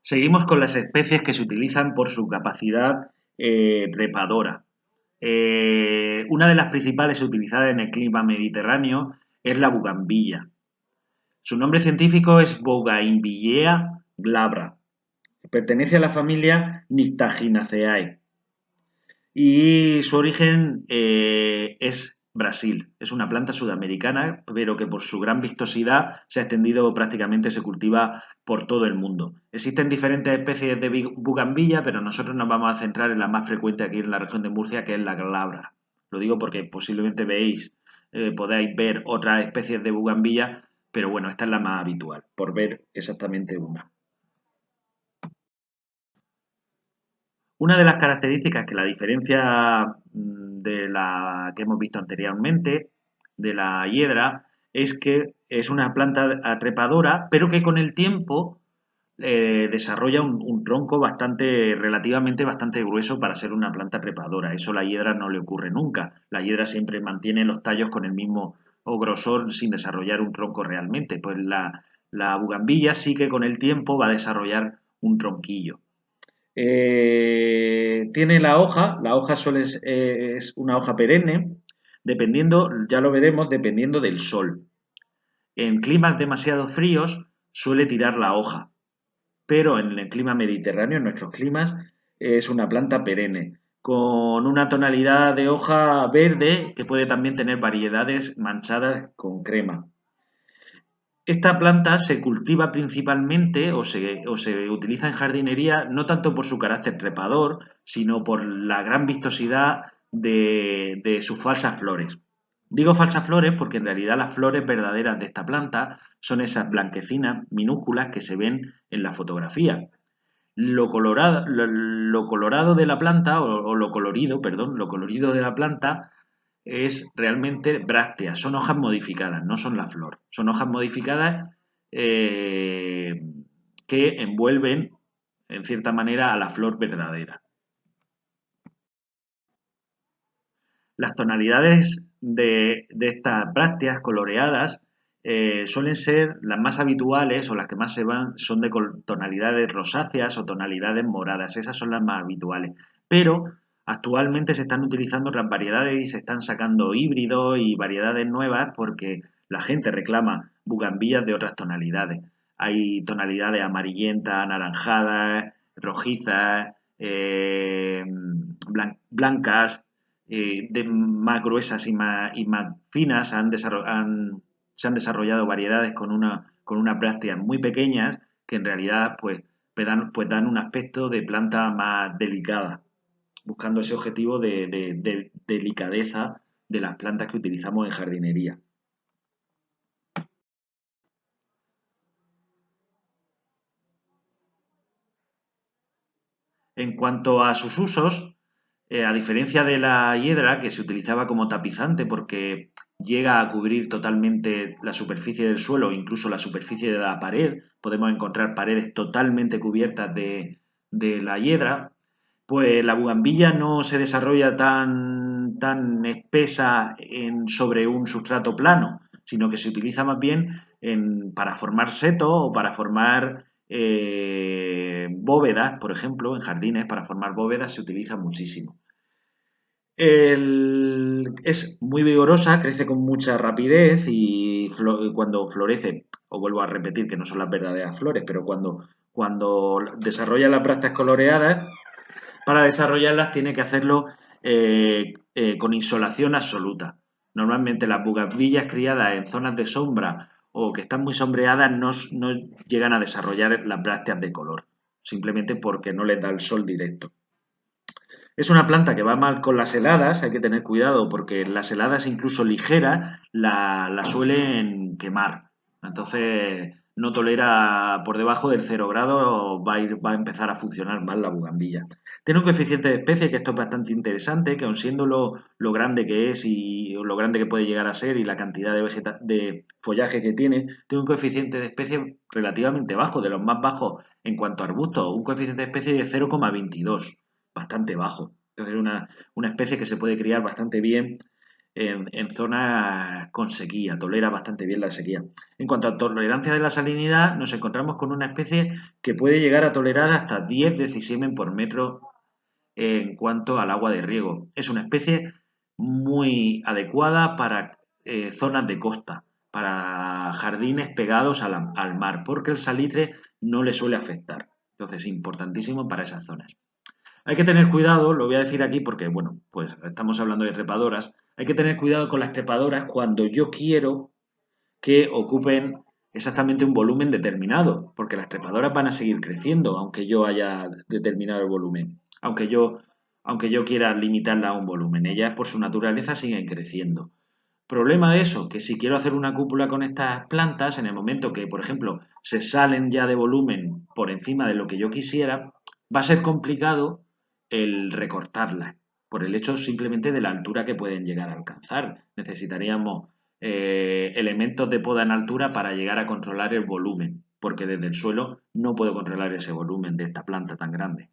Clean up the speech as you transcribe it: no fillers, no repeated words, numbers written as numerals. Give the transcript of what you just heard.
Seguimos con las especies que se utilizan por su capacidad trepadora. Una de las principales utilizadas en el clima mediterráneo es la bugambilla. Su nombre científico es Bougainvillea glabra. Pertenece a la familia Nyctaginaceae y su origen es Brasil. Es una planta sudamericana, pero que por su gran vistosidad se ha extendido prácticamente, se cultiva por todo el mundo. Existen diferentes especies de bugambilla, pero nosotros nos vamos a centrar en la más frecuente aquí en la región de Murcia, que es la glabra. Lo digo porque posiblemente podáis ver otras especies de bugambilla, pero bueno, esta es la más habitual, por ver exactamente una. Una de las características que la diferencia de la que hemos visto anteriormente, de la hiedra, es que es una planta trepadora, pero que con el tiempo desarrolla un tronco relativamente bastante grueso para ser una planta trepadora. Eso a la hiedra no le ocurre nunca. La hiedra siempre mantiene los tallos con el mismo grosor sin desarrollar un tronco realmente. Pues la bugambilla sí que con el tiempo va a desarrollar un tronquillo. Tiene la hoja es una hoja perenne, dependiendo, ya lo veremos, dependiendo del sol. En climas demasiado fríos suele tirar la hoja, pero en el clima mediterráneo, en nuestros climas, es una planta perenne, con una tonalidad de hoja verde que puede también tener variedades manchadas con crema. Esta planta se cultiva principalmente o se utiliza en jardinería no tanto por su carácter trepador, sino por la gran vistosidad de sus falsas flores. Digo falsas flores porque en realidad las flores verdaderas de esta planta son esas blanquecinas minúsculas que se ven en la fotografía. Lo colorado de la planta, o lo colorido, perdón, lo colorido de la planta es realmente brácteas, son hojas modificadas, no son la flor. Son hojas modificadas eh, que envuelven, en cierta manera, a la flor verdadera. Las tonalidades de estas brácteas coloreadas suelen ser las más habituales o las que más se van son de tonalidades rosáceas o tonalidades moradas. Esas son las más habituales. Pero actualmente se están utilizando otras variedades y se están sacando híbridos y variedades nuevas porque la gente reclama bugambillas de otras tonalidades. Hay tonalidades amarillentas, anaranjadas, rojizas, blancas, más gruesas y más finas se han desarrollado variedades con unas brácteas muy pequeñas que en realidad pues dan un aspecto de planta más delicada, buscando ese objetivo de delicadeza de las plantas que utilizamos en jardinería. En cuanto a sus usos, a diferencia de la hiedra, que se utilizaba como tapizante porque llega a cubrir totalmente la superficie del suelo, incluso la superficie de la pared, podemos encontrar paredes totalmente cubiertas de la hiedra, pues la bugambilla no se desarrolla tan espesa sobre un sustrato plano, sino que se utiliza más bien para formar setos o para formar bóvedas, por ejemplo, en jardines, para formar bóvedas se utiliza muchísimo. Es muy vigorosa, crece con mucha rapidez y cuando florece, os vuelvo a repetir que no son las verdaderas flores, pero cuando desarrolla las brácteas coloreadas, para desarrollarlas tiene que hacerlo con insolación absoluta. Normalmente las bugambillas criadas en zonas de sombra o que están muy sombreadas no llegan a desarrollar las brácteas de color, simplemente porque no les da el sol directo. Es una planta que va mal con las heladas, hay que tener cuidado porque las heladas incluso ligeras la suelen quemar. Entonces no tolera por debajo del 0 grado, va a empezar a funcionar mal la bugambilla. Tiene un coeficiente de especie que esto es bastante interesante, que aun siendo lo grande que es y lo grande que puede llegar a ser y la cantidad de follaje que tiene un coeficiente de especie relativamente bajo, de los más bajos en cuanto a arbustos, un coeficiente de especie de 0,22, bastante bajo. Entonces es una especie que se puede criar bastante bien en zonas con sequía, tolera bastante bien la sequía. En cuanto a tolerancia de la salinidad, nos encontramos con una especie que puede llegar a tolerar hasta 10 decisiemens por metro en cuanto al agua de riego. Es una especie muy adecuada para zonas de costa, para jardines pegados al mar, porque el salitre no le suele afectar. Entonces, importantísimo para esas zonas. Hay que tener cuidado, lo voy a decir aquí porque, bueno, pues estamos hablando de trepadoras. Hay que tener cuidado con las trepadoras cuando yo quiero que ocupen exactamente un volumen determinado, porque las trepadoras van a seguir creciendo, aunque yo haya determinado el volumen, aunque yo quiera limitarla a un volumen. Ellas, por su naturaleza, siguen creciendo. Problema de eso, que si quiero hacer una cúpula con estas plantas, en el momento que, por ejemplo, se salen ya de volumen por encima de lo que yo quisiera, va a ser complicado el recortarlas, por el hecho simplemente de la altura que pueden llegar a alcanzar. Necesitaríamos elementos de poda en altura para llegar a controlar el volumen, porque desde el suelo no puedo controlar ese volumen de esta planta tan grande.